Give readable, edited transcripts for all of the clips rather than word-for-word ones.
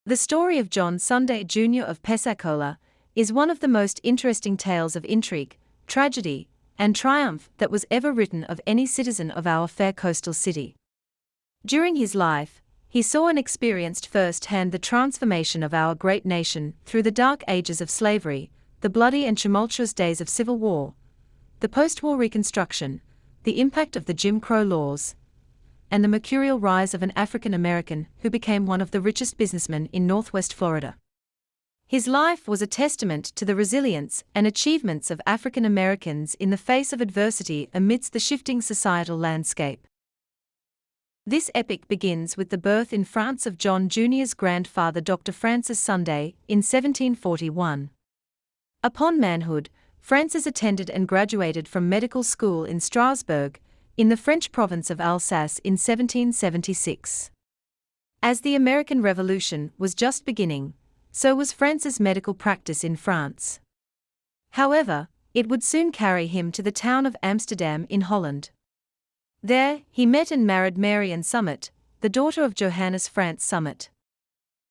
The story of John Sunday Jr. of Pensacola is one of the most interesting tales of intrigue, tragedy, and triumph that was ever written of any citizen of our fair coastal city. During his life, he saw and experienced firsthand the transformation of our great nation through the dark ages of slavery, the bloody and tumultuous days of Civil War, the post-war Reconstruction, the impact of the Jim Crow laws, and the mercurial rise of an African American who became one of the richest businessmen in Northwest Florida. His life was a testament to the resilience and achievements of African Americans in the face of adversity amidst the shifting societal landscape. This epic begins with the birth in France of John Jr.'s grandfather Dr. Francis Sunday in 1741. Upon manhood, Francis attended and graduated from medical school in Strasbourg, in the French province of Alsace in 1776. As the American Revolution was just beginning, so was Francis' medical practice in France. However, it would soon carry him to the town of Amsterdam in Holland. There, he met and married Mary Ann Summitt, the daughter of Johannes Frans Summitt,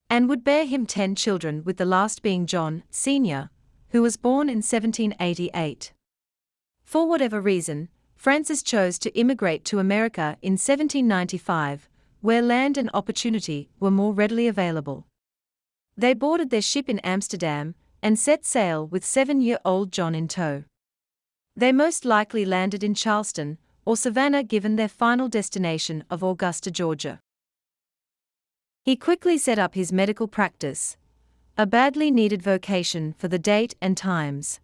and would bear him 10 children, with the last being John, Sr., who was born in 1788. For whatever reason, Francis chose to immigrate to America in 1795, where land and opportunity were more readily available. They boarded their ship in Amsterdam and set sail with 7-year-old John in tow. They most likely landed in Charleston or Savannah, given their final destination of Augusta, Georgia. He quickly set up his medical practice, a badly needed vocation for the date and times.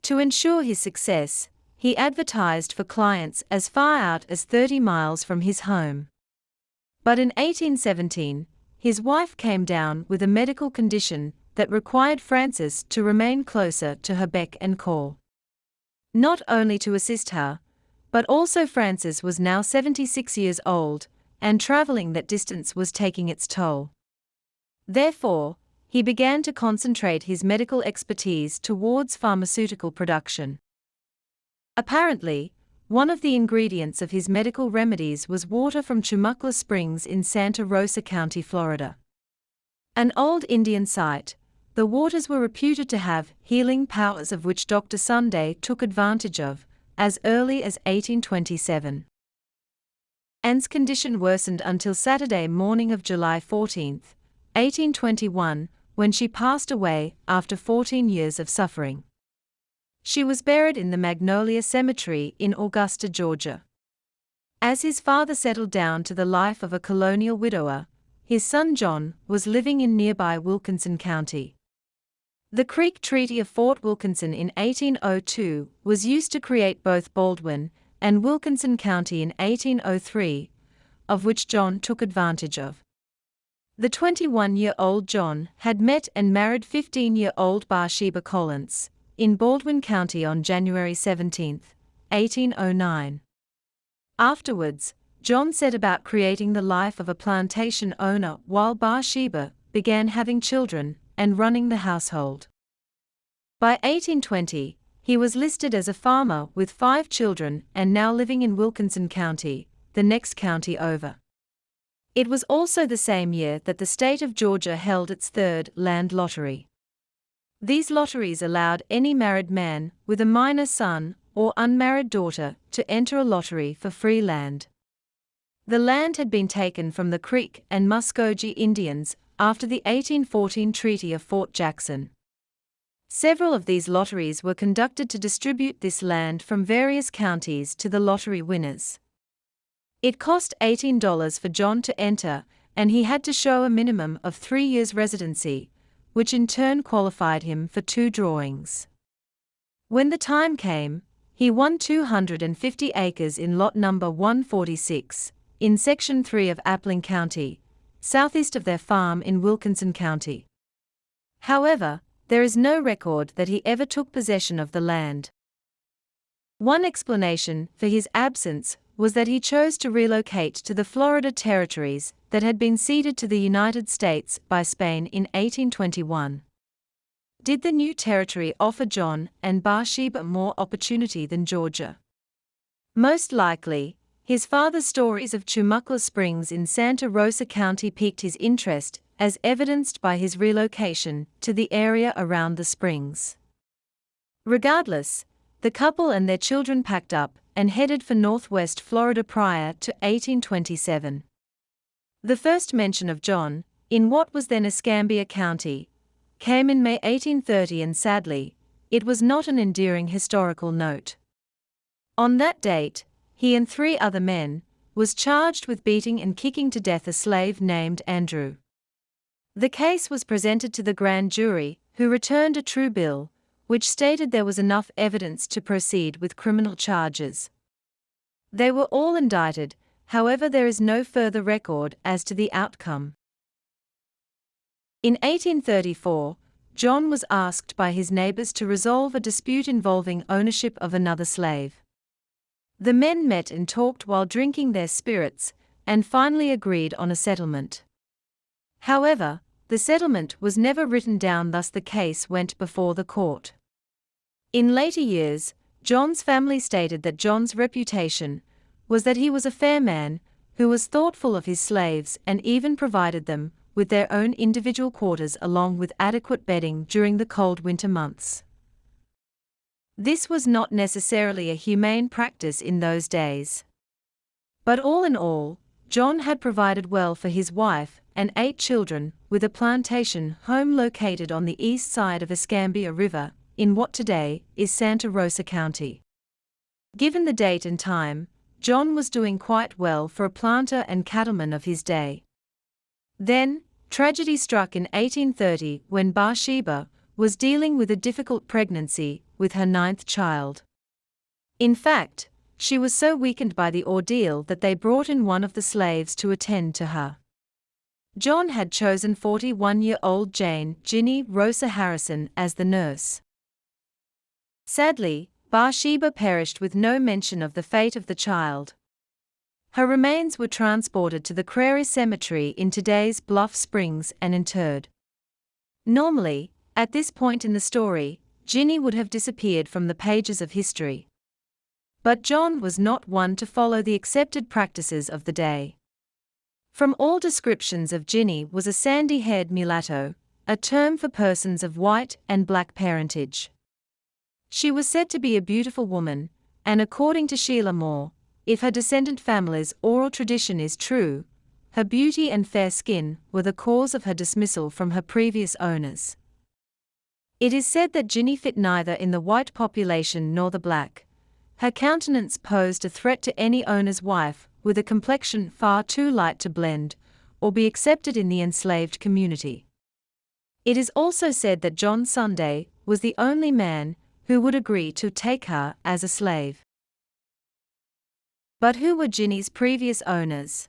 To ensure his success, he advertised for clients as far out as 30 miles from his home. But in 1817, his wife came down with a medical condition that required Francis to remain closer to her beck and call. Not only to assist her, but also Francis was now 76 years old, and traveling that distance was taking its toll. Therefore, he began to concentrate his medical expertise towards pharmaceutical production. Apparently, one of the ingredients of his medical remedies was water from Chumuckla Springs in Santa Rosa County, Florida. An old Indian site, the waters were reputed to have healing powers, of which Dr. Sunday took advantage of as early as 1827. Anne's condition worsened until Saturday morning of July 14, 1821, when she passed away after 14 years of suffering. She was buried in the Magnolia Cemetery in Augusta, Georgia. As his father settled down to the life of a colonial widower, his son John was living in nearby Wilkinson County. The Creek Treaty of Fort Wilkinson in 1802 was used to create both Baldwin and Wilkinson County in 1803, of which John took advantage of. The 21-year-old John had met and married 15-year-old Bathsheba Collins in Baldwin County on January 17, 1809. Afterwards, John set about creating the life of a plantation owner, while Bathsheba began having children and running the household. By 1820, he was listed as a farmer with 5 children and now living in Wilkinson County, the next county over. It was also the same year that the state of Georgia held its 3rd land lottery. These lotteries allowed any married man with a minor son or unmarried daughter to enter a lottery for free land. The land had been taken from the Creek and Muskogee Indians after the 1814 Treaty of Fort Jackson. Several of these lotteries were conducted to distribute this land from various counties to the lottery winners. It cost $18 for John to enter, and he had to show a minimum of 3 years' residency, which in turn qualified him for 2 drawings. When the time came, he won 250 acres in lot number 146, in Section 3 of Appling County, southeast of their farm in Wilkinson County. However, there is no record that he ever took possession of the land. One explanation for his absence was that he chose to relocate to the Florida territories that had been ceded to the United States by Spain in 1821. Did the new territory offer John and Bathsheba more opportunity than Georgia? Most likely, his father's stories of Chumuckla Springs in Santa Rosa County piqued his interest, as evidenced by his relocation to the area around the springs. Regardless, the couple and their children packed up and headed for northwest Florida prior to 1827. The first mention of John, in what was then Escambia County, came in May 1830, and sadly, it was not an endearing historical note. On that date, he and 3 other men was charged with beating and kicking to death a slave named Andrew. The case was presented to the grand jury, who returned a true bill, which stated there was enough evidence to proceed with criminal charges. They were all indicted, however there is no further record as to the outcome. In 1834, John was asked by his neighbors to resolve a dispute involving ownership of another slave. The men met and talked while drinking their spirits, and finally agreed on a settlement. However, the settlement was never written down, thus the case went before the court. In later years, John's family stated that John's reputation was that he was a fair man, who was thoughtful of his slaves and even provided them with their own individual quarters along with adequate bedding during the cold winter months. This was not necessarily a humane practice in those days. But all in all, John had provided well for his wife and 8 children, with a plantation home located on the east side of Escambia River, in what today is Santa Rosa County. Given the date and time, John was doing quite well for a planter and cattleman of his day. Then, tragedy struck in 1830 when Bathsheba was dealing with a difficult pregnancy with her 9th child. In fact, she was so weakened by the ordeal that they brought in one of the slaves to attend to her. John had chosen 41-year-old Jinny Rosa Harrison as the nurse. Sadly, Bathsheba perished with no mention of the fate of the child. Her remains were transported to the Prairie Cemetery in today's Bluff Springs and interred. Normally, at this point in the story, Jinny would have disappeared from the pages of history. But John was not one to follow the accepted practices of the day. From all descriptions of Jinny was a sandy-haired mulatto, a term for persons of white and black parentage. She was said to be a beautiful woman, and according to Sheila Moore, if her descendant family's oral tradition is true, her beauty and fair skin were the cause of her dismissal from her previous owners. It is said that Jinny fit neither in the white population nor the black. Her countenance posed a threat to any owner's wife, with a complexion far too light to blend or be accepted in the enslaved community. It is also said that John Sunday was the only man who would agree to take her as a slave. But who were Jinny's previous owners?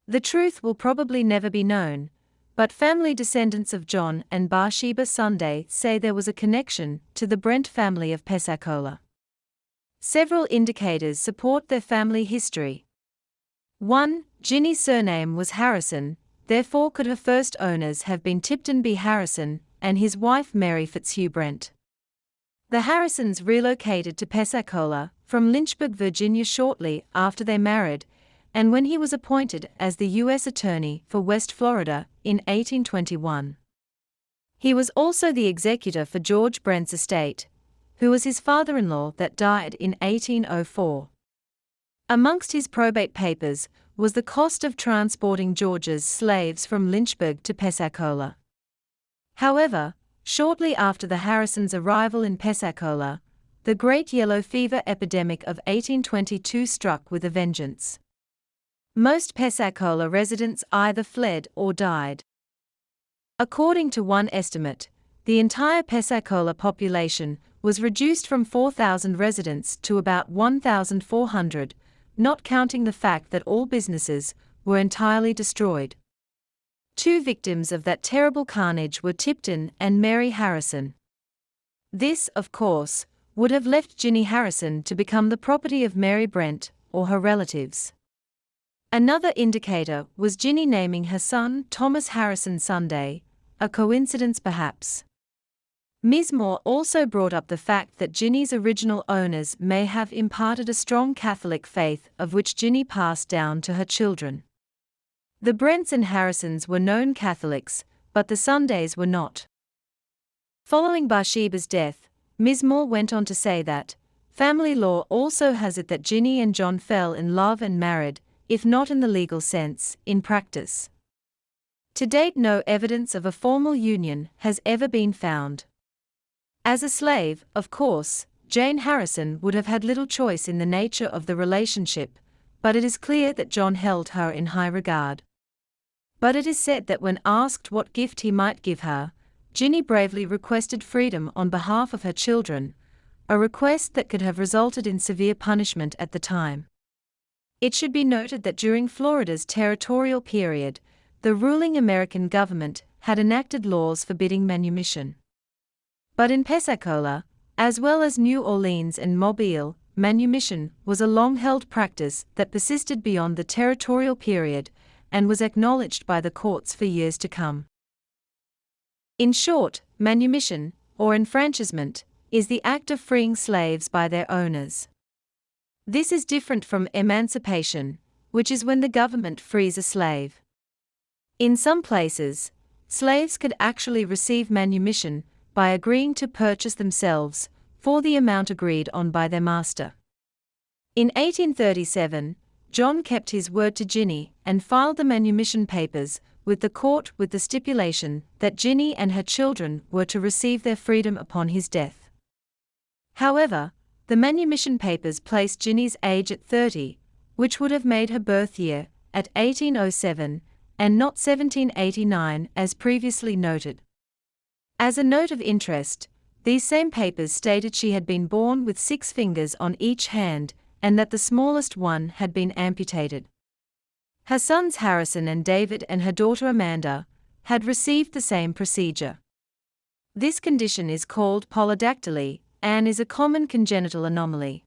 The truth will probably never be known, but family descendants of John and Bathsheba Sunday say there was a connection to the Brent family of Pensacola. Several indicators support their family history. 1. Jinny's surname was Harrison, therefore could her first owners have been Tipton B. Harrison and his wife Mary Fitzhugh Brent. The Harrisons relocated to Pensacola from Lynchburg, Virginia shortly after they married, and when he was appointed as the U.S. Attorney for West Florida in 1821. He was also the executor for George Brent's estate, who was his father-in-law that died in 1804. Amongst his probate papers was the cost of transporting George's slaves from Lynchburg to Pensacola. However, shortly after the Harrisons' arrival in Pensacola, the Great Yellow Fever epidemic of 1822 struck with a vengeance. Most Pensacola residents either fled or died. According to one estimate, the entire Pensacola population was reduced from 4,000 residents to about 1,400, not counting the fact that all businesses were entirely destroyed. 2 victims of that terrible carnage were Tipton and Mary Harrison. This, of course, would have left Jinny Harrison to become the property of Mary Brent or her relatives. Another indicator was Jinny naming her son Thomas Harrison Sunday, a coincidence perhaps. Ms. Moore also brought up the fact that Jinny's original owners may have imparted a strong Catholic faith of which Jinny passed down to her children. The Brents and Harrisons were known Catholics, but the Sundays were not. Following Bathsheba's death, Ms. Moore went on to say that, family law also has it that Jinny and John fell in love and married, if not in the legal sense, in practice. To date, no evidence of a formal union has ever been found. As a slave, of course, Jane Harrison would have had little choice in the nature of the relationship, but it is clear that John held her in high regard. But it is said that when asked what gift he might give her, Jinny bravely requested freedom on behalf of her children, a request that could have resulted in severe punishment at the time. It should be noted that during Florida's territorial period, the ruling American government had enacted laws forbidding manumission. But in Pensacola, as well as New Orleans and Mobile, manumission was a long-held practice that persisted beyond the territorial period and was acknowledged by the courts for years to come. In short, manumission, or enfranchisement, is the act of freeing slaves by their owners. This is different from emancipation, which is when the government frees a slave. In some places, slaves could actually receive manumission by agreeing to purchase themselves for the amount agreed on by their master. In 1837, John kept his word to Jinny and filed the manumission papers with the court with the stipulation that Jinny and her children were to receive their freedom upon his death. However, the manumission papers placed Jinny's age at 30, which would have made her birth year at 1807 and not 1789 as previously noted. As a note of interest, these same papers stated she had been born with 6 fingers on each hand and that the smallest one had been amputated. Her sons Harrison and David and her daughter Amanda had received the same procedure. This condition is called polydactyly and is a common congenital anomaly.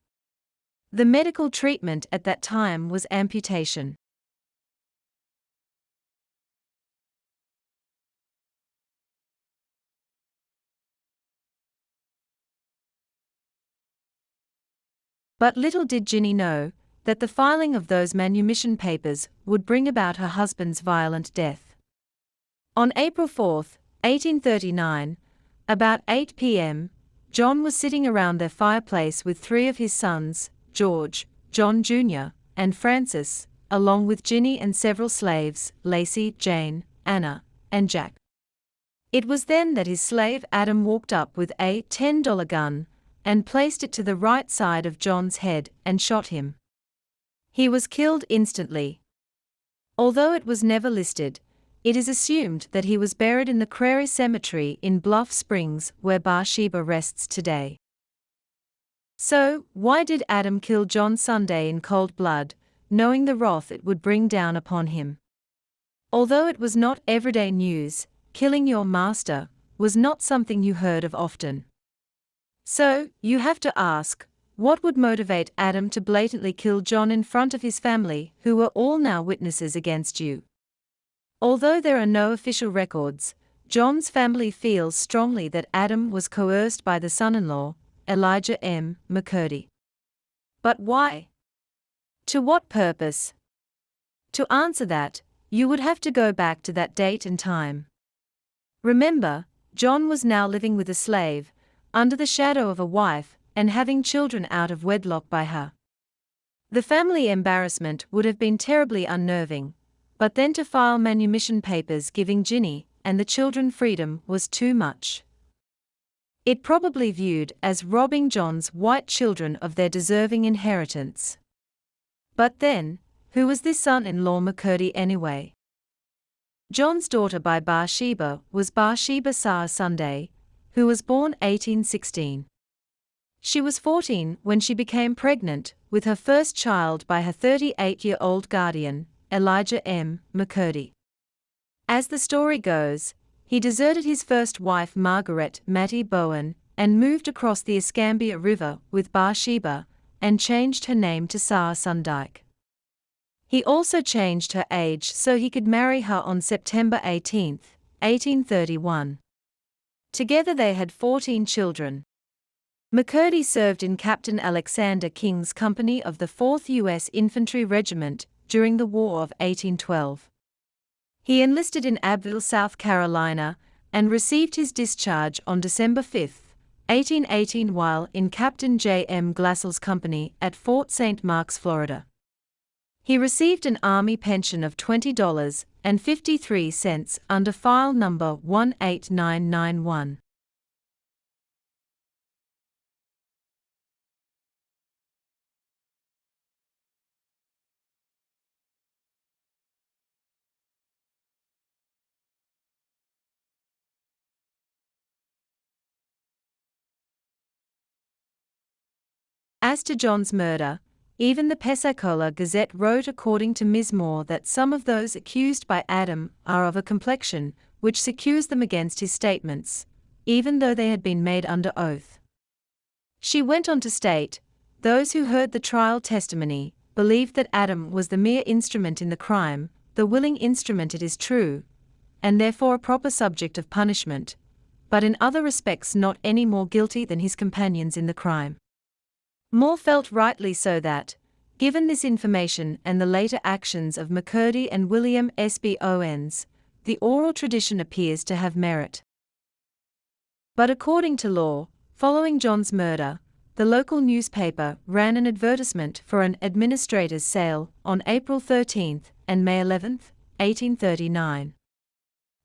The medical treatment at that time was amputation. But little did Jinny know that the filing of those manumission papers would bring about her husband's violent death. On April 4, 1839, about 8 p.m., John was sitting around their fireplace with 3 of his sons, George, John Jr., and Francis, along with Jinny and several slaves, Lacey, Jane, Anna, and Jack. It was then that his slave Adam walked up with a $10 gun and placed it to the right side of John's head and shot him. He was killed instantly. Although it was never listed, it is assumed that he was buried in the Prairie Cemetery in Bluff Springs, where Bathsheba rests today. So, why did Adam kill John Sunday in cold blood, knowing the wrath it would bring down upon him? Although it was not everyday news, killing your master was not something you heard of often. So, you have to ask, what would motivate Adam to blatantly kill John in front of his family, who were all now witnesses against you? Although there are no official records, John's family feels strongly that Adam was coerced by the son-in-law, Elijah M. McCurdy. But why? To what purpose? To answer that, you would have to go back to that date and time. Remember, John was now living with a slave, under the shadow of a wife, and having children out of wedlock by her. The family embarrassment would have been terribly unnerving, but then to file manumission papers giving Jinny and the children freedom was too much. It probably viewed as robbing John's white children of their deserving inheritance. But then, who was this son-in-law McCurdy anyway? John's daughter by Bathsheba was Bathsheba Sara Sunday, who was born 1816. She was 14 when she became pregnant with her first child by her 38-year-old guardian, Elijah M. McCurdy. As the story goes, he deserted his first wife Margaret Mattie Bowen and moved across the Escambia River with Bathsheba and changed her name to Sara Sundike. He also changed her age so he could marry her on September 18, 1831. Together they had 14 children. McCurdy served in Captain Alexander King's company of the 4th U.S. Infantry Regiment during the War of 1812. He enlisted in Abbeville, South Carolina, and received his discharge on December 5, 1818 while in Captain J. M. Glassell's company at Fort St. Marks, Florida. He received an Army pension of $20.53 under file number 18991. As to John's murder, even the Pensacola Gazette wrote according to Ms. Moore that some of those accused by Adam are of a complexion which secures them against his statements, even though they had been made under oath. She went on to state, those who heard the trial testimony believed that Adam was the mere instrument in the crime, the willing instrument it is true, and therefore a proper subject of punishment, but in other respects not any more guilty than his companions in the crime. Moore felt rightly so that, given this information and the later actions of McCurdy and William S.B. Owens, the oral tradition appears to have merit. But according to law, following John's murder, the local newspaper ran an advertisement for an administrator's sale on April 13 and May 11, 1839.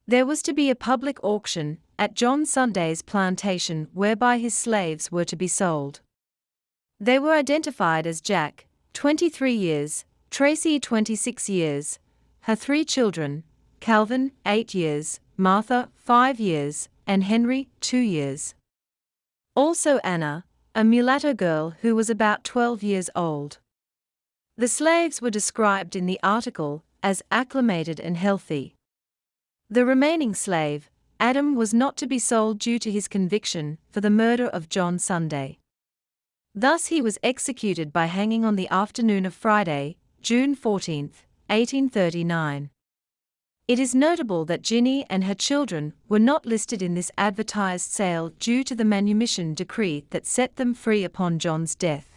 There was to be a public auction at John Sunday's plantation whereby his slaves were to be sold. They were identified as Jack, 23 years, Tracy, 26 years, her 3 children, Calvin, 8 years, Martha, 5 years, and Henry, 2 years. Also Anna, a mulatto girl who was about 12 years old. The slaves were described in the article as acclimated and healthy. The remaining slave, Adam, was not to be sold due to his conviction for the murder of John Sunday. Thus he was executed by hanging on the afternoon of Friday, June 14, 1839. It is notable that Jinny and her children were not listed in this advertised sale due to the manumission decree that set them free upon John's death.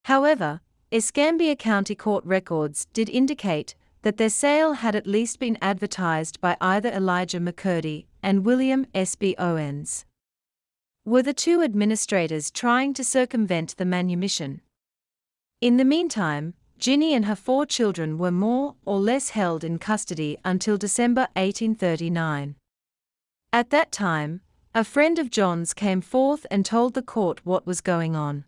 However, Escambia County Court records did indicate that their sale had at least been advertised by either Elijah McCurdy and William S.B. Owens. Were the two administrators trying to circumvent the manumission? In the meantime, Jinny and her 4 children were more or less held in custody until December 1839. At that time, a friend of John's came forth and told the court what was going on.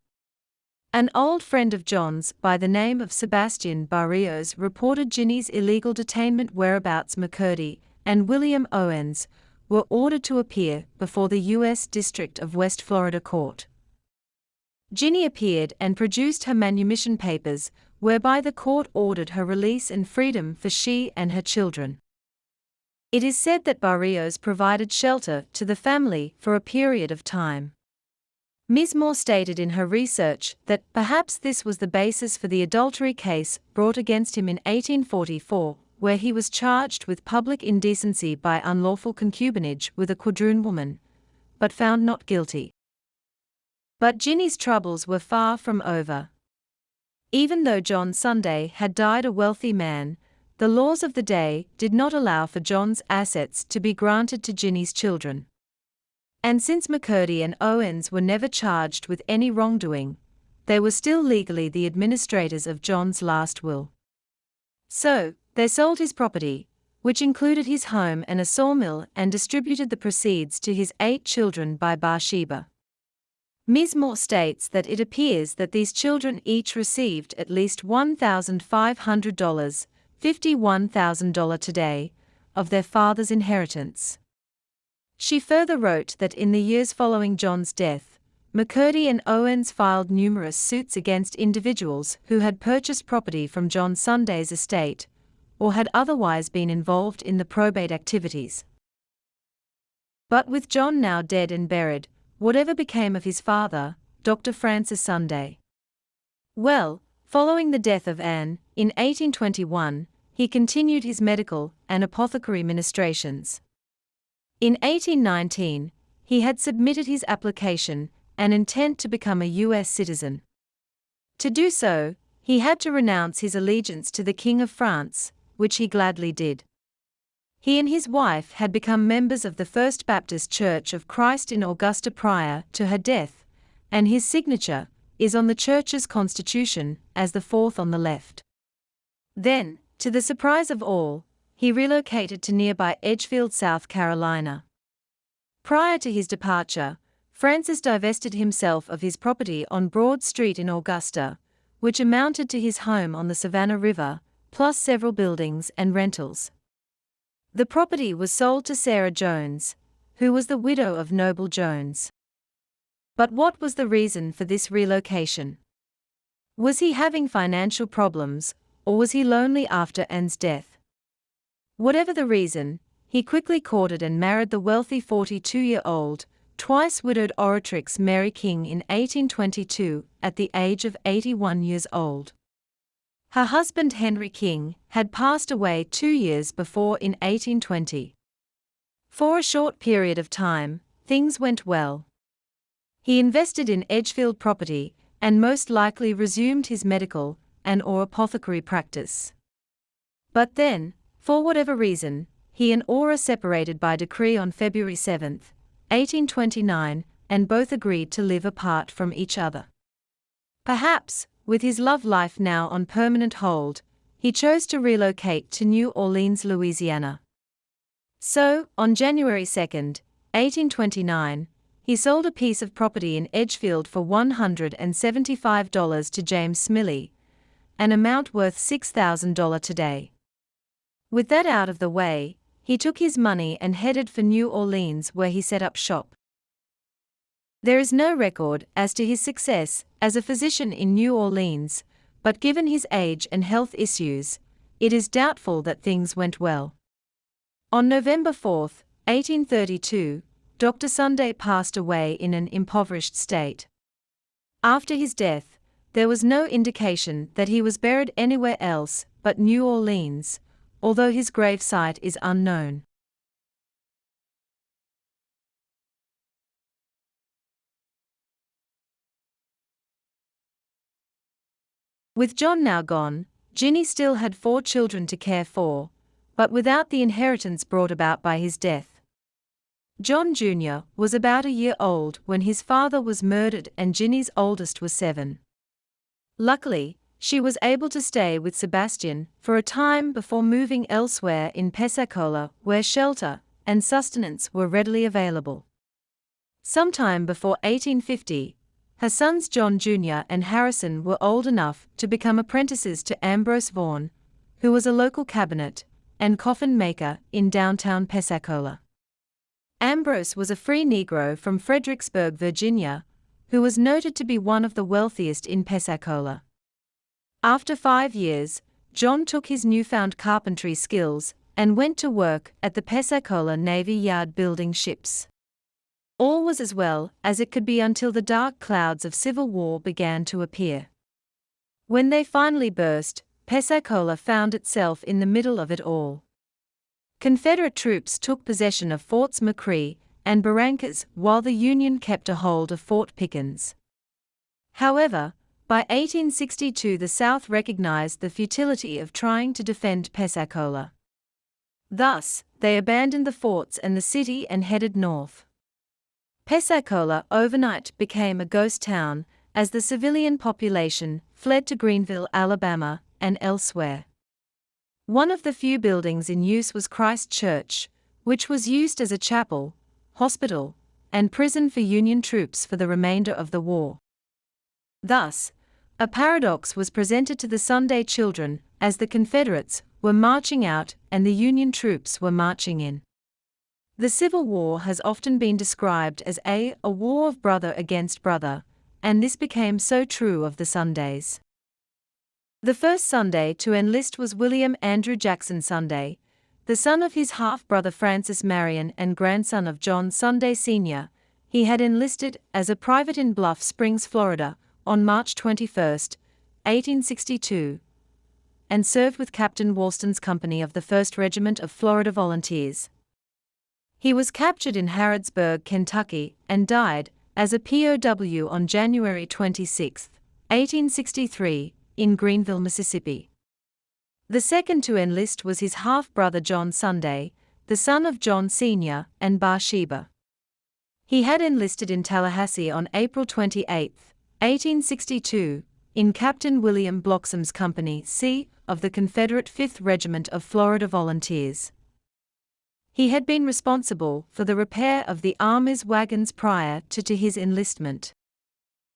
An old friend of John's by the name of Sebastian Barrios reported Jinny's illegal detainment, whereabouts McCurdy and William Owens were ordered to appear before the U.S. District of West Florida Court. Jinny appeared and produced her manumission papers, whereby the court ordered her release and freedom for she and her children. It is said that Barrios provided shelter to the family for a period of time. Ms. Moore stated in her research that perhaps this was the basis for the adultery case brought against him in 1844, where he was charged with public indecency by unlawful concubinage with a quadroon woman, but found not guilty. But Jinny's troubles were far from over. Even though John Sunday had died a wealthy man, the laws of the day did not allow for John's assets to be granted to Jinny's children. And since McCurdy and Owens were never charged with any wrongdoing, they were still legally the administrators of John's last will. So, they sold his property, which included his home and a sawmill, and distributed the proceeds to his 8 children by Bathsheba. Ms. Moore states that it appears that these children each received at least $1,500, $51,000 today, of their father's inheritance. She further wrote that in the years following John's death, McCurdy and Owens filed numerous suits against individuals who had purchased property from John Sunday's estate, or had otherwise been involved in the probate activities. But with John now dead and buried, whatever became of his father, Dr. Francis Sunday. Well, following the death of Anne, in 1821, he continued his medical and apothecary ministrations. In 1819, he had submitted his application and intent to become a U.S. citizen. To do so, he had to renounce his allegiance to the King of France, which he gladly did. He and his wife had become members of the First Baptist Church of Christ in Augusta prior to her death, and his signature is on the church's constitution as the fourth on the left. Then, to the surprise of all, he relocated to nearby Edgefield, South Carolina. Prior to his departure, Francis divested himself of his property on Broad Street in Augusta, which amounted to his home on the Savannah River, plus several buildings and rentals. The property was sold to Sara Jones, who was the widow of Noble Jones. But what was the reason for this relocation? Was he having financial problems, or was he lonely after Anne's death? Whatever the reason, he quickly courted and married the wealthy 42-year-old, twice-widowed oratrix Mary King in 1822 at the age of 81 years old. Her husband Henry King had passed away 2 years before in 1820. For a short period of time, things went well. He invested in Edgefield property and most likely resumed his medical and/or apothecary practice. But then, for whatever reason, he and Aura separated by decree on February 7, 1829, and both agreed to live apart from each other. Perhaps, with his love life now on permanent hold, he chose to relocate to New Orleans, Louisiana. So, on January 2, 1829, he sold a piece of property in Edgefield for $175 to James Smyly, an amount worth $6,000 today. With that out of the way, he took his money and headed for New Orleans, where he set up shop. There is no record as to his success as a physician in New Orleans, but given his age and health issues, it is doubtful that things went well. On November 4, 1832, Dr. Sunday passed away in an impoverished state. After his death, there was no indication that he was buried anywhere else but New Orleans, although his gravesite is unknown. With John now gone, Jinny still had 4 children to care for, but without the inheritance brought about by his death. John Jr. was about a year old when his father was murdered, and Jinny's oldest was 7. Luckily, she was able to stay with Sebastian for a time before moving elsewhere in Pensacola, where shelter and sustenance were readily available. Sometime before 1850, her sons John Jr. and Harrison were old enough to become apprentices to Ambrose Vaughan, who was a local cabinet and coffin maker in downtown Pensacola. Ambrose was a free Negro from Fredericksburg, Virginia, who was noted to be one of the wealthiest in Pensacola. After 5 years, John took his newfound carpentry skills and went to work at the Pensacola Navy Yard building ships. All was as well as it could be until the dark clouds of civil war began to appear. When they finally burst, Pensacola found itself in the middle of it all. Confederate troops took possession of Forts McCree and Barrancas, while the Union kept a hold of Fort Pickens. However, by 1862 the South recognized the futility of trying to defend Pensacola. Thus, they abandoned the forts and the city and headed north. Pensacola overnight became a ghost town as the civilian population fled to Greenville, Alabama, and elsewhere. One of the few buildings in use was Christ Church, which was used as a chapel, hospital, and prison for Union troops for the remainder of the war. Thus, a paradox was presented to the Sunday children as the Confederates were marching out and the Union troops were marching in. The Civil War has often been described as a war of brother against brother, and this became so true of the Sundays. The first Sunday to enlist was William Andrew Jackson Sunday, the son of his half-brother Francis Marion and grandson of John Sunday Sr. He had enlisted as a private in Bluff Springs, Florida, on March 21, 1862, and served with Captain Walston's company of the 1st Regiment of Florida Volunteers. He was captured in Harrodsburg, Kentucky, and died as a POW on January 26, 1863, in Greenville, Mississippi. The second to enlist was his half-brother John Sunday, the son of John Sr. and Bathsheba. He had enlisted in Tallahassee on April 28, 1862, in Captain William Bloxam's Company C of the Confederate 5th Regiment of Florida Volunteers. He had been responsible for the repair of the Army's wagons prior to his enlistment.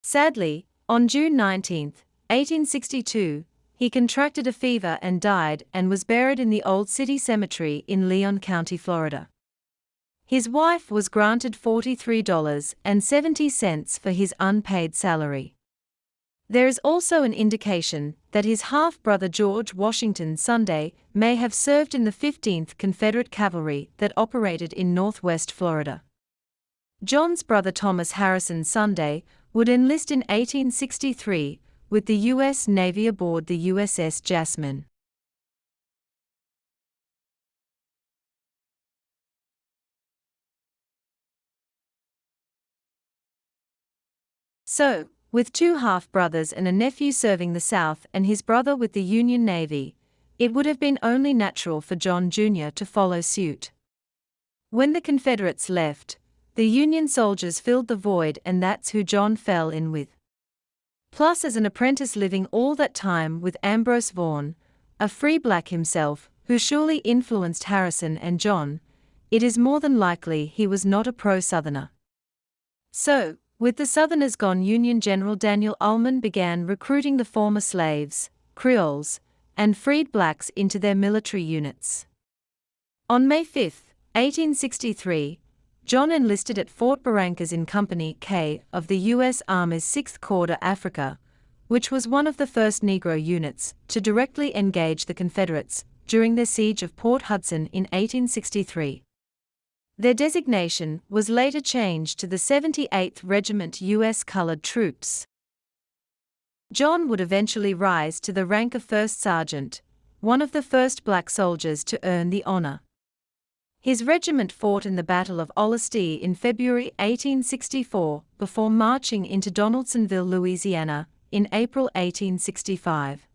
Sadly, on June 19, 1862, he contracted a fever and died and was buried in the Old City Cemetery in Leon County, Florida. His wife was granted $43.70 for his unpaid salary. There is also an indication that his half-brother George Washington Sunday may have served in the 15th Confederate Cavalry that operated in northwest Florida. John's brother Thomas Harrison Sunday would enlist in 1863 with the U.S. Navy aboard the USS Jasmine. So, with two half-brothers and a nephew serving the South and his brother with the Union Navy, it would have been only natural for John Jr. to follow suit. When the Confederates left, the Union soldiers filled the void, and that's who John fell in with. Plus, as an apprentice living all that time with Ambrose Vaughan, a free black himself, who surely influenced Harrison and John, it is more than likely he was not a pro-Southerner. So, with the Southerners gone, Union General Daniel Ullman began recruiting the former slaves, Creoles, and freed blacks into their military units. On May 5, 1863, John enlisted at Fort Barrancas in Company K of the U.S. Army's 6th Corps de Africa, which was one of the first Negro units to directly engage the Confederates during their siege of Port Hudson in 1863. Their designation was later changed to the 78th Regiment U.S. Colored Troops. John would eventually rise to the rank of first sergeant, one of the first black soldiers to earn the honor. His regiment fought in the Battle of Olustee in February 1864 before marching into Donaldsonville, Louisiana, in April 1865.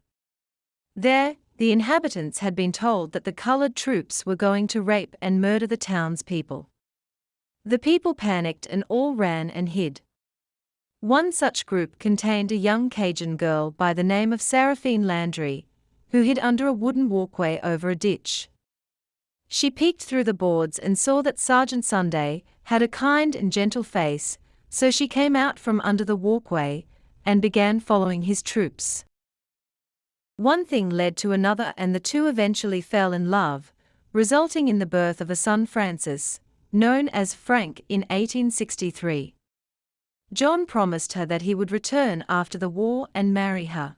There, the inhabitants had been told that the colored troops were going to rape and murder the townspeople. The people panicked and all ran and hid. One such group contained a young Cajun girl by the name of Seraphine Landry, who hid under a wooden walkway over a ditch. She peeked through the boards and saw that Sergeant Sunday had a kind and gentle face, so she came out from under the walkway and began following his troops. One thing led to another, and the two eventually fell in love, resulting in the birth of a son, Francis, known as Frank, in 1863. John promised her that he would return after the war and marry her.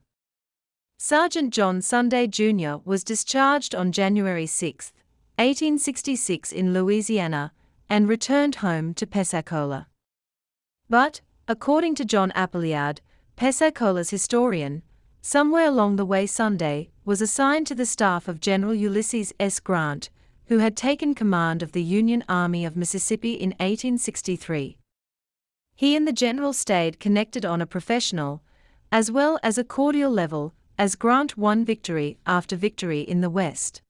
Sergeant John Sunday Jr. was discharged on January 6, 1866 in Louisiana, and returned home to Pensacola. But, according to John Appleyard, Pensacola's historian, somewhere along the way Sunday was assigned to the staff of General Ulysses S. Grant, who had taken command of the Union Army of Mississippi in 1863. He and the general stayed connected on a professional, as well as a cordial level, as Grant won victory after victory in the West.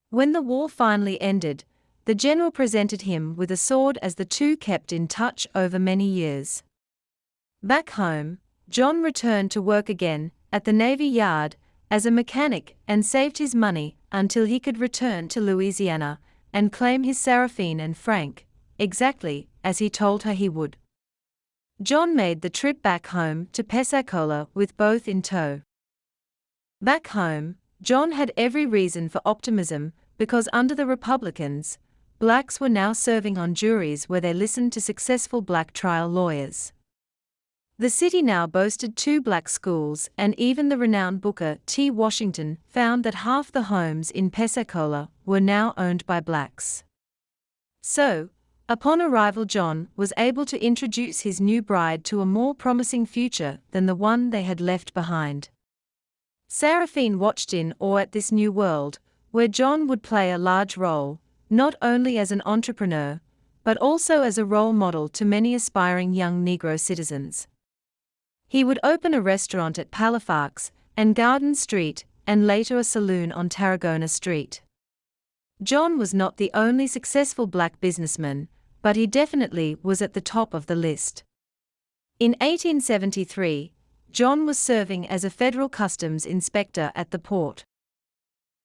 When the war finally ended, the general presented him with a sword, as the two kept in touch over many years. Back home, John returned to work again at the Navy Yard as a mechanic and saved his money until he could return to Louisiana and claim his Seraphine and Frank, exactly as he told her he would. John made the trip back home to Pensacola with both in tow. Back home, John had every reason for optimism, because under the Republicans, blacks were now serving on juries where they listened to successful black trial lawyers. The city now boasted 2 black schools, and even the renowned Booker T. Washington found that half the homes in Pensacola were now owned by blacks. So, Upon arrival, John was able to introduce his new bride to a more promising future than the one they had left behind. Sara watched in awe at this new world, where John would play a large role, not only as an entrepreneur, but also as a role model to many aspiring young Negro citizens. He would open a restaurant at Halifax and Garden Street, and later a saloon on Tarragona Street. John was not the only successful black businessman, but he definitely was at the top of the list. In 1873, John was serving as a federal customs inspector at the port.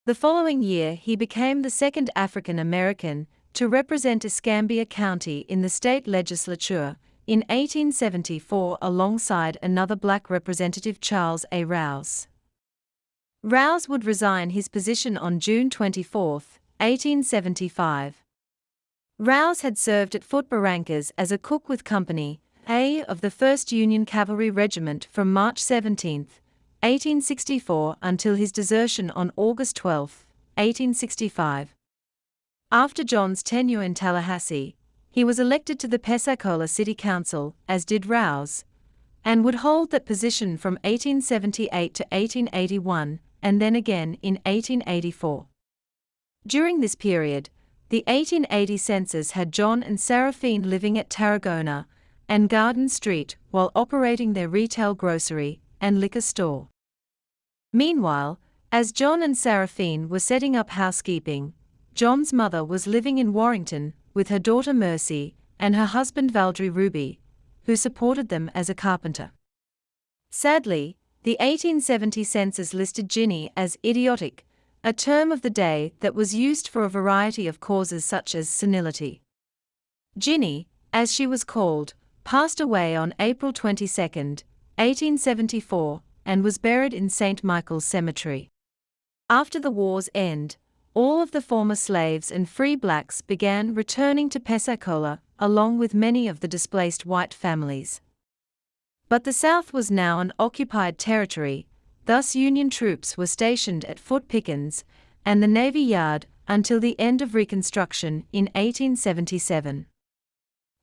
The following year, he became the second African American to represent Escambia County in the state legislature in 1874 alongside another black representative, Charles A. Rouse. Rouse would resign his position on June 24, 1875. Rouse had served at Fort Barrancas as a cook with Company A of the 1st Union Cavalry Regiment from March 17, 1864 until his desertion on August 12, 1865. After John's tenure in Tallahassee, he was elected to the Pensacola City Council, as did Rouse, and would hold that position from 1878 to 1881, and then again in 1884. During this period, the 1880 census had John and Sara living at Tarragona and Garden Street while operating their retail grocery and liquor store. Meanwhile, as John and Sara were setting up housekeeping, John's mother was living in Warrington with her daughter Mercy and her husband Valdry Ruby, who supported them as a carpenter. Sadly, the 1870 census listed Jinny as idiotic, a term of the day that was used for a variety of causes such as senility. Jinny, as she was called, passed away on April 22, 1874, and was buried in St. Michael's Cemetery. After the war's end, all of the former slaves and free blacks began returning to Pensacola, along with many of the displaced white families. But the South was now an occupied territory, thus Union troops were stationed at Fort Pickens and the Navy Yard until the end of Reconstruction in 1877.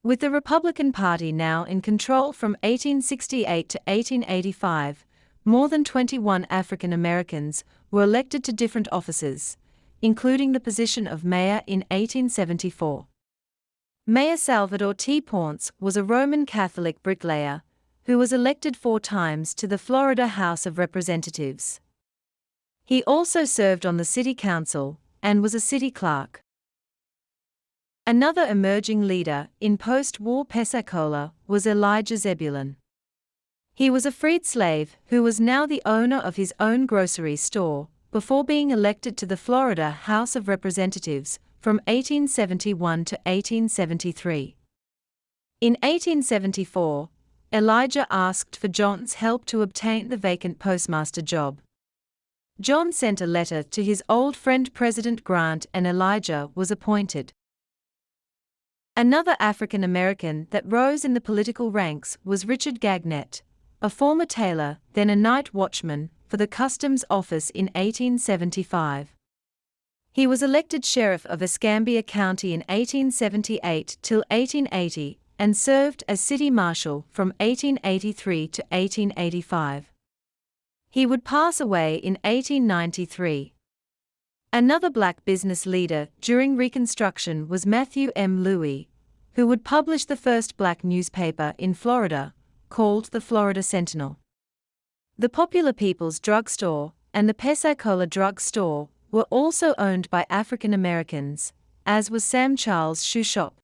With the Republican Party now in control from 1868 to 1885, more than 21 African Americans were elected to different offices, including the position of mayor in 1874. Mayor Salvador T. Ponce was a Roman Catholic bricklayer who was elected 4 times to the Florida House of Representatives. He also served on the city council and was a city clerk. Another emerging leader in post-war Pensacola was Elijah Zebulon. He was a freed slave who was now the owner of his own grocery store, before being elected to the Florida House of Representatives from 1871 to 1873. In 1874, Elijah asked for John's help to obtain the vacant postmaster job. John sent a letter to his old friend President Grant and Elijah was appointed. Another African American that rose in the political ranks was Richard Gagnet, a former tailor, then a night watchman, for the Customs Office in 1875. He was elected sheriff of Escambia County in 1878 till 1880 and served as city marshal from 1883 to 1885. He would pass away in 1893. Another black business leader during Reconstruction was Matthew M. Lewey, who would publish the first black newspaper in Florida, called the Florida Sentinel. The Popular People's Drug Store and the Pensacola Drug Store were also owned by African Americans, as was Sam Charles' shoe shop.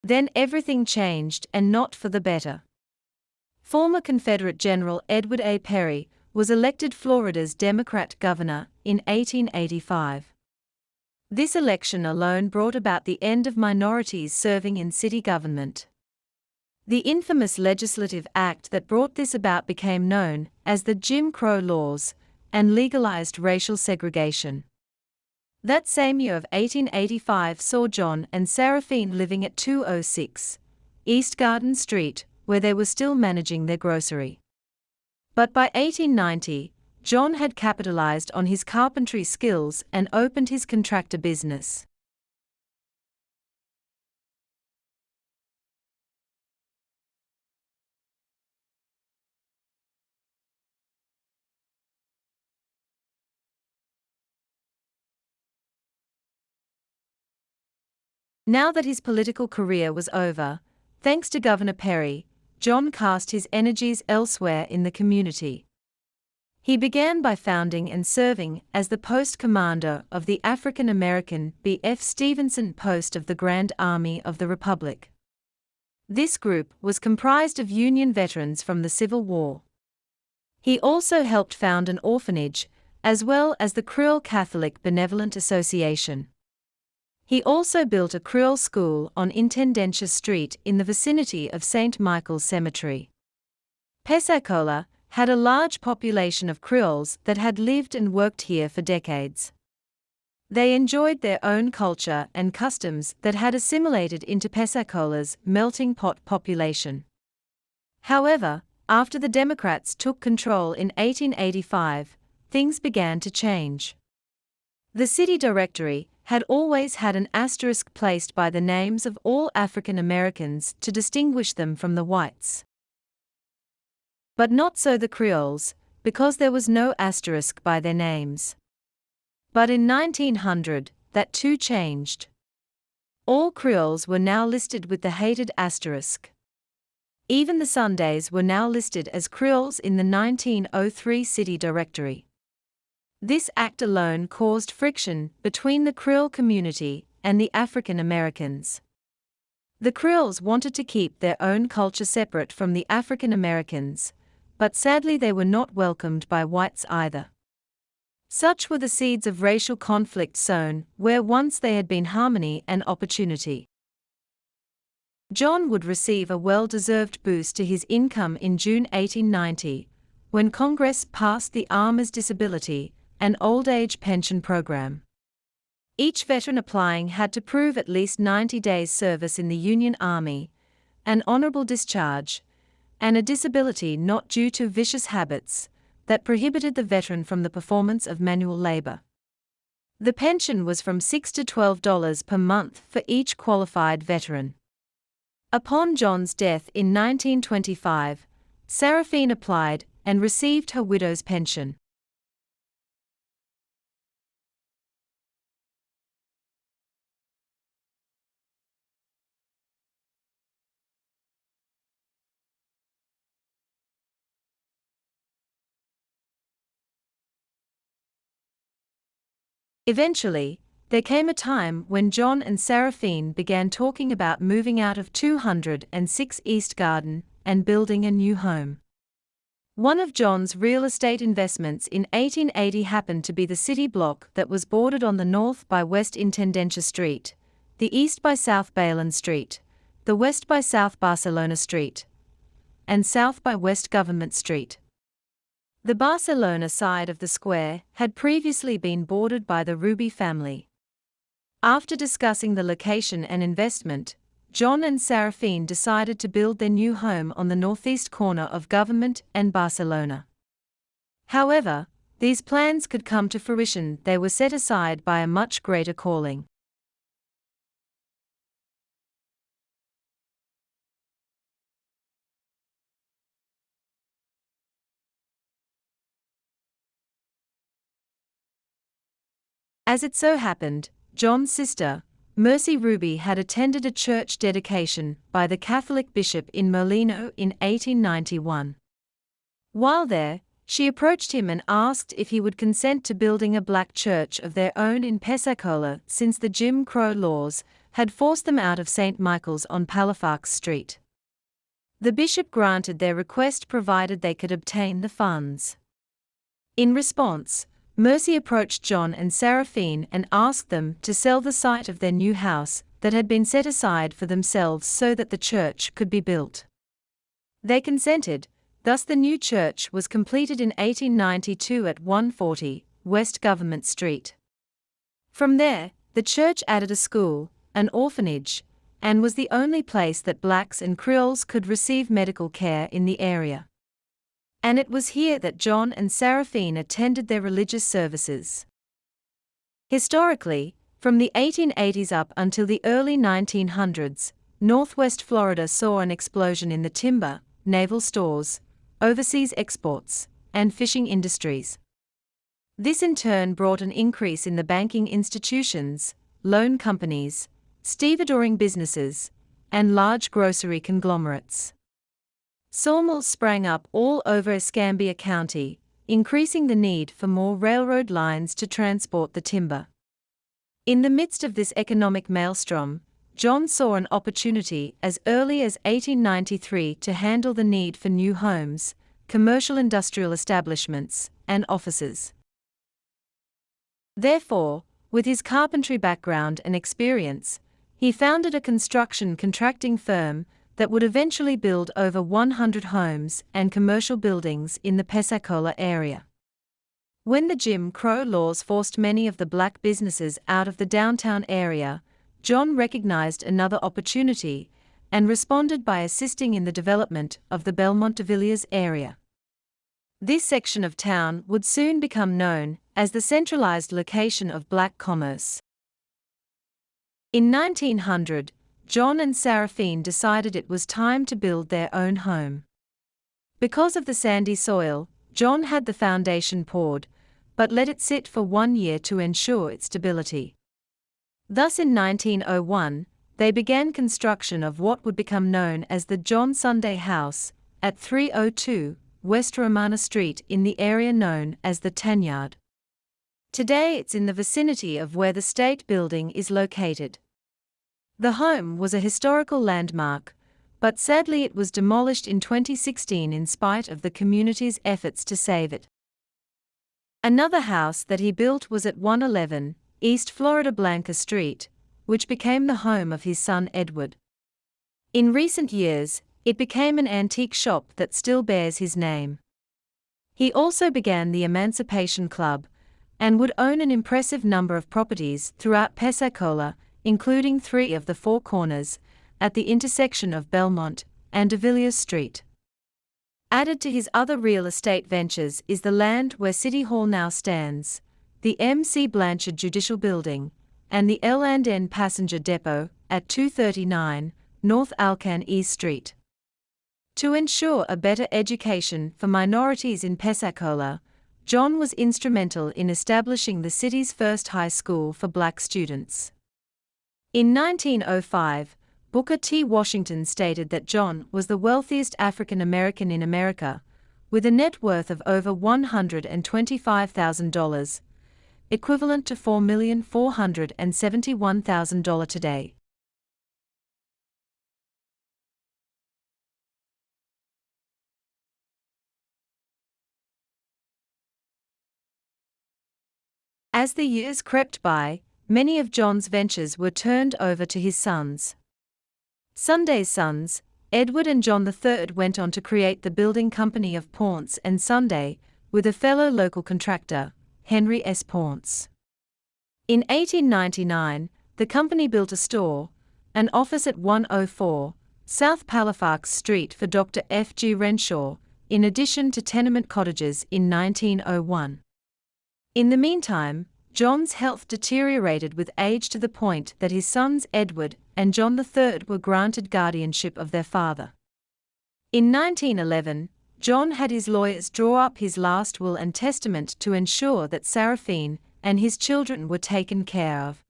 Then everything changed, and not for the better. Former Confederate General Edward A. Perry was elected Florida's Democrat governor in 1885. This election alone brought about the end of minorities serving in city government. The infamous legislative act that brought this about became known as the Jim Crow laws and legalized racial segregation. That same year of 1885 saw John and Sara living at 206 East Garden Street, where they were still managing their grocery. But by 1890, John had capitalized on his carpentry skills and opened his contractor business. Now that his political career was over, thanks to Governor Perry, John cast his energies elsewhere in the community. He began by founding and serving as the post commander of the African American B.F. Stephenson Post of the Grand Army of the Republic. This group was comprised of Union veterans from the Civil War. He also helped found an orphanage, as well as the Creole Catholic Benevolent Association. He also built a Creole school on Intendencia Street in the vicinity of St. Michael's Cemetery. Pensacola had a large population of Creoles that had lived and worked here for decades. They enjoyed their own culture and customs that had assimilated into Pensacola's melting pot population. However, after the Democrats took control in 1885, things began to change. The city directory had always had an asterisk placed by the names of all African Americans to distinguish them from the whites. But not so the Creoles, because there was no asterisk by their names. But in 1900, that too changed. All Creoles were now listed with the hated asterisk. Even the Sundays were now listed as Creoles in the 1903 city directory. This act alone caused friction between the Creole community and the African Americans. The Creoles wanted to keep their own culture separate from the African Americans, but sadly they were not welcomed by whites either. Such were the seeds of racial conflict sown where once there had been harmony and opportunity. John would receive a well-deserved boost to his income in June 1890, when Congress passed the Armor's Disability and Old Age Pension Program. Each veteran applying had to prove at least 90 days' service in the Union Army, an honorable discharge, and a disability not due to vicious habits that prohibited the veteran from the performance of manual labor. The pension was from $6 to $12 per month for each qualified veteran. Upon John's death in 1925, Sara applied and received her widow's pension. Eventually, there came a time when John and Sara began talking about moving out of 206 East Garden and building a new home. One of John's real estate investments in 1880 happened to be the city block that was bordered on the north by West Intendencia Street, the east by South Baylen Street, the west by South Barcelona Street, and south by West Government Street. The Barcelona side of the square had previously been bordered by the Ruby family. After discussing the location and investment, John and Sara decided to build their new home on the northeast corner of Government and Barcelona. However, these plans could come to fruition. They were set aside by a much greater calling. As it so happened, John's sister, Mercy Ruby, had attended a church dedication by the Catholic bishop in Molino in 1891. While there, she approached him and asked if he would consent to building a black church of their own in Pensacola since the Jim Crow laws had forced them out of St. Michael's on Palafox Street. The bishop granted their request provided they could obtain the funds. In response, Mercy approached John and Sara and asked them to sell the site of their new house that had been set aside for themselves so that the church could be built. They consented, thus the new church was completed in 1892 at 140 West Government Street. From there, the church added a school, an orphanage, and was the only place that blacks and Creoles could receive medical care in the area. And it was here that John and Sara attended their religious services. Historically, from the 1880s up until the early 1900s, Northwest Florida saw an explosion in the timber, naval stores, overseas exports, and fishing industries. This in turn brought an increase in the banking institutions, loan companies, stevedoring businesses, and large grocery conglomerates. Sawmills sprang up all over Escambia County, increasing the need for more railroad lines to transport the timber. In the midst of this economic maelstrom, John saw an opportunity as early as 1893 to handle the need for new homes, commercial industrial establishments, and offices. Therefore, with his carpentry background and experience, he founded a construction contracting firm that would eventually build over 100 homes and commercial buildings in the Pensacola area. When the Jim Crow laws forced many of the black businesses out of the downtown area, John recognized another opportunity and responded by assisting in the development of the Belmont de Villiers area. This section of town would soon become known as the centralized location of black commerce. In 1900, John and Sara decided it was time to build their own home. Because of the sandy soil, John had the foundation poured, but let it sit for 1 year to ensure its stability. Thus in 1901, they began construction of what would become known as the John Sunday House, at 302 West Romana Street in the area known as the Tanyard. Today it's in the vicinity of where the State Building is located. The home was a historical landmark, but sadly it was demolished in 2016 in spite of the community's efforts to save it. Another house that he built was at 111 East Florida Blanca Street, which became the home of his son Edward. In recent years, it became an antique shop that still bears his name. He also began the Emancipation Club, and would own an impressive number of properties throughout Pensacola, including 3 of the 4 corners, at the intersection of Belmont and de Villiers Street. Added to his other real estate ventures is the land where City Hall now stands, the M.C. Blanchard Judicial Building, and the L&N Passenger Depot at 239 North Alcan East Street. To ensure a better education for minorities in Pensacola, John was instrumental in establishing the city's first high school for black students. In 1905, Booker T. Washington stated that John was the wealthiest African American in America, with a net worth of over $125,000, equivalent to $4,471,000 today. As the years crept by, many of John's ventures were turned over to his sons. Sunday's sons, Edward and John III, went on to create the building company of Paunce and Sunday, with a fellow local contractor, Henry S. Paunce. In 1899, the company built a store, an office at 104 South Palafox Street for Dr. F. G. Renshaw, in addition to tenement cottages in 1901. In the meantime, John's health deteriorated with age to the point that his sons Edward and John III were granted guardianship of their father. In 1911, John had his lawyers draw up his last will and testament to ensure that Sara and his children were taken care of.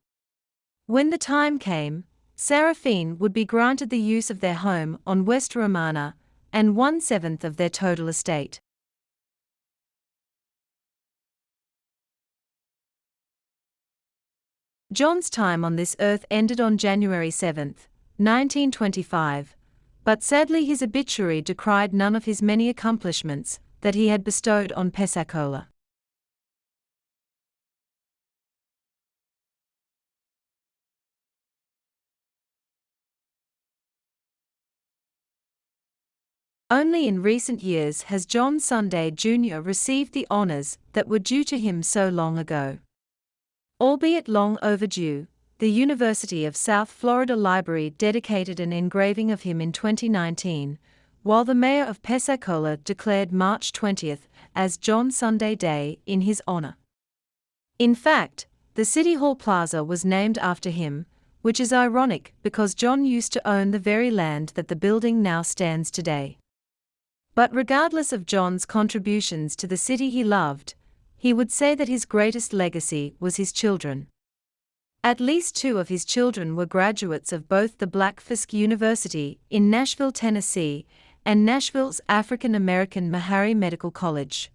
When the time came, Sara would be granted the use of their home on West Romana and 1/7 of their total estate. John's time on this earth ended on January 7, 1925, but sadly his obituary decried none of his many accomplishments that he had bestowed on Pensacola. Only in recent years has John Sunday Jr. received the honors that were due to him so long ago. Albeit long overdue, the University of South Florida Library dedicated an engraving of him in 2019, while the mayor of Pensacola declared March 20 as John Sunday Day in his honor. In fact, the City Hall Plaza was named after him, which is ironic because John used to own the very land that the building now stands today. But regardless of John's contributions to the city he loved, he would say that his greatest legacy was his children. At least 2 of his children were graduates of both the Black Fisk University in Nashville, Tennessee, and Nashville's African American Meharry Medical College.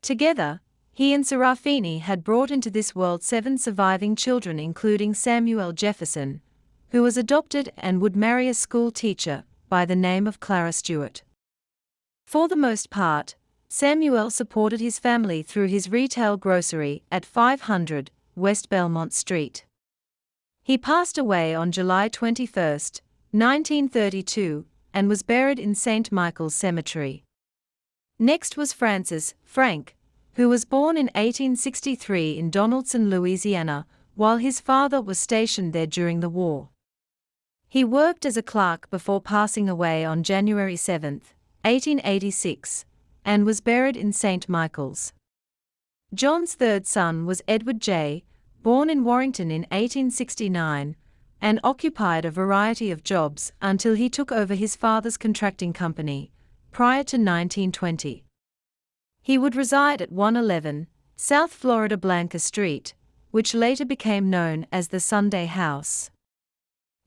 Together, he and Serafini had brought into this world 7 surviving children, including Samuel Jefferson, who was adopted and would marry a school teacher by the name of Clara Stewart. For the most part, Samuel supported his family through his retail grocery at 500 West Belmont Street. He passed away on July 21, 1932, and was buried in St. Michael's Cemetery. Next was Frank, who was born in 1863 in Donaldson, Louisiana, while his father was stationed there during the war. He worked as a clerk before passing away on January 7, 1886, and was buried in St. Michael's. John's third son was Edward J., born in Warrington in 1869, and occupied a variety of jobs until he took over his father's contracting company, prior to 1920. He would reside at 111 South Florida Blanca Street, which later became known as the Sunday House.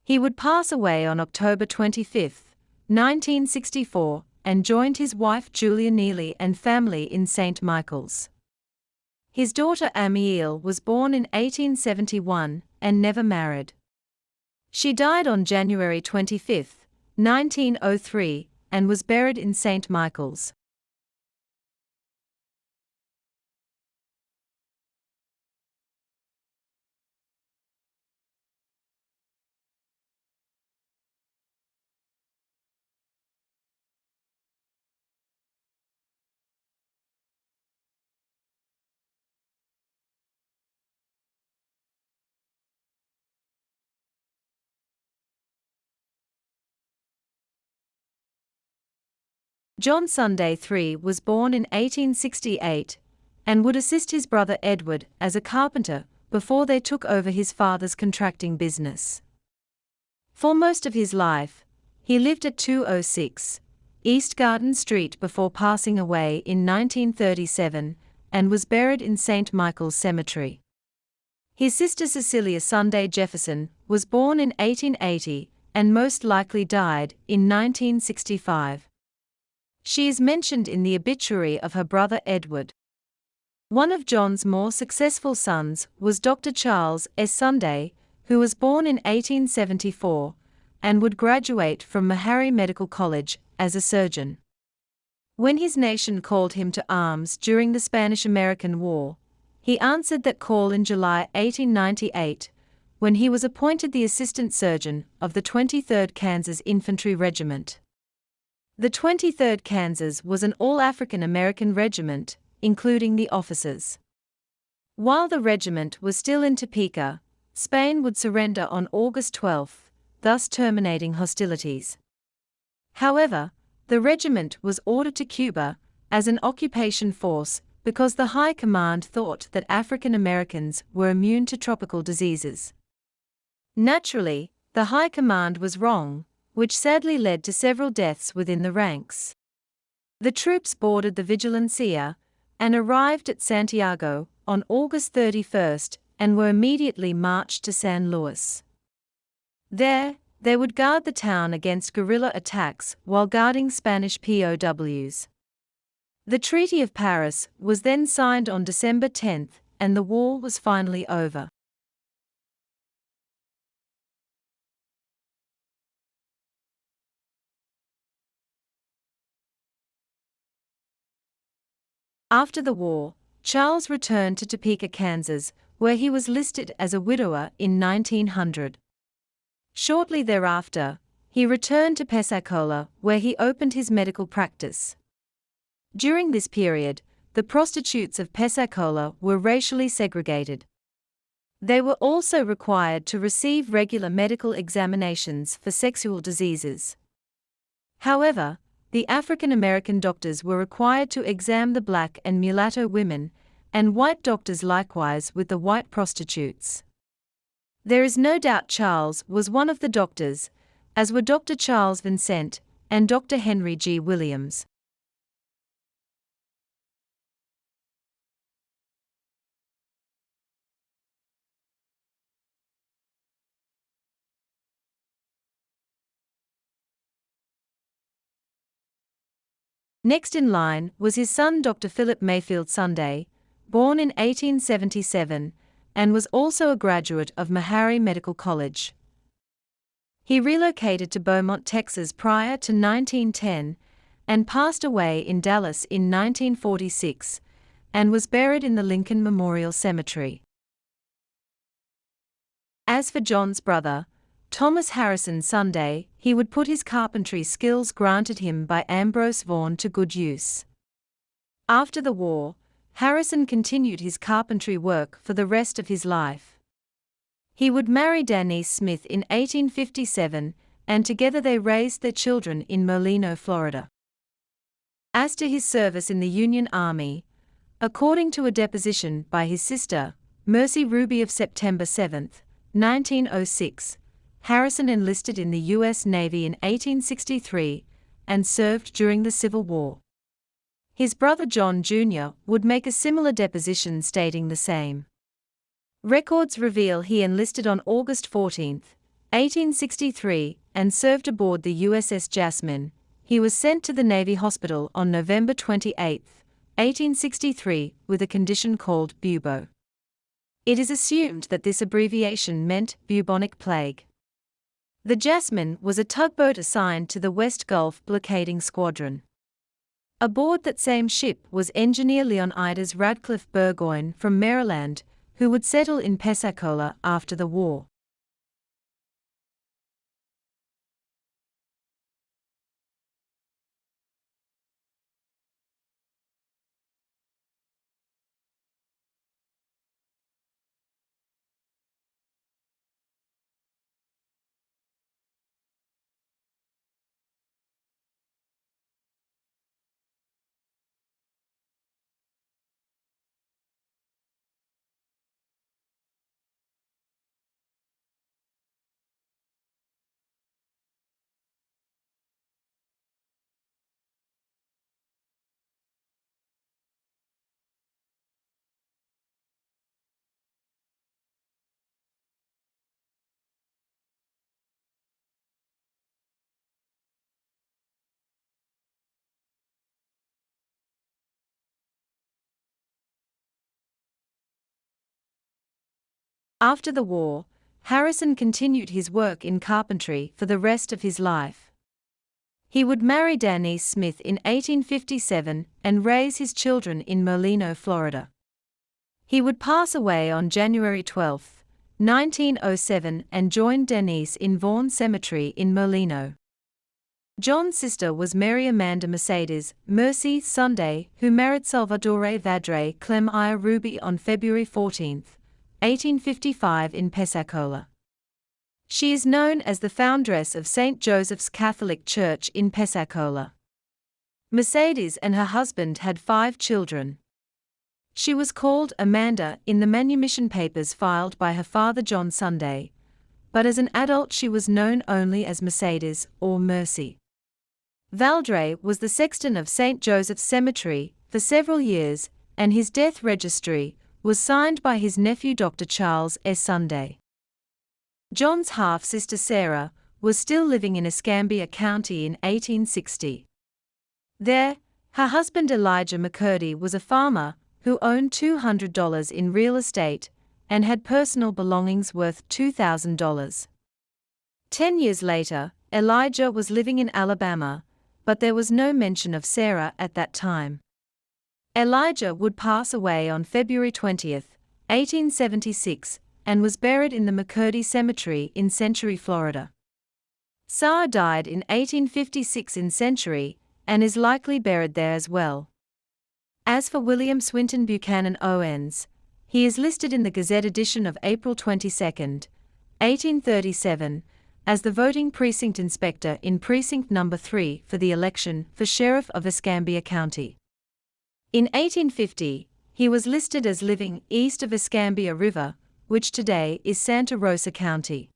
He would pass away on October 25, 1964, and joined his wife Julia Neely and family in St. Michael's. His daughter Amiel was born in 1871 and never married. She died on January 25, 1903, and was buried in St. Michael's. John Sunday III was born in 1868 and would assist his brother Edward as a carpenter before they took over his father's contracting business. For most of his life, he lived at 206 East Garden Street before passing away in 1937 and was buried in St. Michael's Cemetery. His sister Cecilia Sunday Jefferson was born in 1880 and most likely died in 1965. She is mentioned in the obituary of her brother Edward. One of John's more successful sons was Dr. Charles S. Sunday, who was born in 1874 and would graduate from Meharry Medical College as a surgeon. When his nation called him to arms during the Spanish-American War, he answered that call in July 1898, when he was appointed the assistant surgeon of the 23rd Kansas Infantry Regiment. The 23rd Kansas was an all-African American regiment, including the officers. While the regiment was still in Topeka, Spain would surrender on August 12, thus terminating hostilities. However, the regiment was ordered to Cuba as an occupation force because the High Command thought that African Americans were immune to tropical diseases. Naturally, the High Command was wrong, which sadly led to several deaths within the ranks. The troops boarded the Vigilancia and arrived at Santiago on August 31 and were immediately marched to San Luis. There, they would guard the town against guerrilla attacks while guarding Spanish POWs. The Treaty of Paris was then signed on December 10, and the war was finally over. After the war, Charles returned to Topeka, Kansas, where he was listed as a widower in 1900. Shortly thereafter, he returned to Pensacola, where he opened his medical practice. During this period, the prostitutes of Pensacola were racially segregated. They were also required to receive regular medical examinations for sexual diseases. However, the African American doctors were required to examine the black and mulatto women, and white doctors likewise with the white prostitutes. There is no doubt Charles was one of the doctors, as were Dr. Charles Vincent and Dr. Henry G. Williams. Next in line was his son Dr. Philip Mayfield Sunday, born in 1877, and was also a graduate of Meharry Medical College. He relocated to Beaumont, Texas prior to 1910, and passed away in Dallas in 1946, and was buried in the Lincoln Memorial Cemetery. As for John's brother, Thomas Harrison Sunday, he would put his carpentry skills granted him by Ambrose Vaughan to good use. After the war, Harrison continued his carpentry work for the rest of his life. He would marry Denise Smith in 1857, and together they raised their children in Molino, Florida. As to his service in the Union Army, according to a deposition by his sister, Mercy Ruby of September 7, 1906, Harrison enlisted in the U.S. Navy in 1863 and served during the Civil War. His brother John Jr. would make a similar deposition stating the same. Records reveal he enlisted on August 14, 1863, and served aboard the USS Jasmine. He was sent to the Navy Hospital on November 28, 1863, with a condition called bubo. It is assumed that this abbreviation meant bubonic plague. The Jasmine was a tugboat assigned to the West Gulf Blockading Squadron. Aboard that same ship was engineer Leonidas Radcliffe Burgoyne from Maryland, who would settle in Pensacola after the war. After the war, Harrison continued his work in carpentry for the rest of his life. He would marry Denise Smith in 1857 and raise his children in Molino, Florida. He would pass away on January 12, 1907, and joined Denise in Vaughan Cemetery in Molino. John's sister was Mary Amanda Mercedes Mercy Sunday, who married Salvadore Vadre Clem I. Ruby on February 14, 1855, in Pensacola. She is known as the foundress of St. Joseph's Catholic Church in Pensacola. Mercedes and her husband had 5 children. She was called Amanda in the manumission papers filed by her father John Sunday, but as an adult she was known only as Mercedes or Mercy. Valdre was the sexton of St. Joseph's Cemetery for several years, and his death registry was signed by his nephew Dr. Charles S. Sunday. John's half-sister Sara was still living in Escambia County in 1860. There, her husband Elijah McCurdy was a farmer who owned $200 in real estate and had personal belongings worth $2,000. 10 years later, Elijah was living in Alabama, but there was no mention of Sara at that time. Elijah would pass away on February 20, 1876, and was buried in the McCurdy Cemetery in Century, Florida. Sara died in 1856 in Century, and is likely buried there as well. As for William Swinton Buchanan Owens, he is listed in the Gazette edition of April 22, 1837, as the voting precinct inspector in Precinct No. 3 for the election for Sheriff of Escambia County. In 1850, he was listed as living east of Escambia River, which today is Santa Rosa County.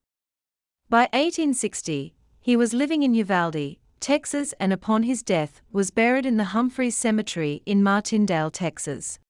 By 1860, he was living in Uvalde, Texas, and upon his death was buried in the Humphreys Cemetery in Martindale, Texas.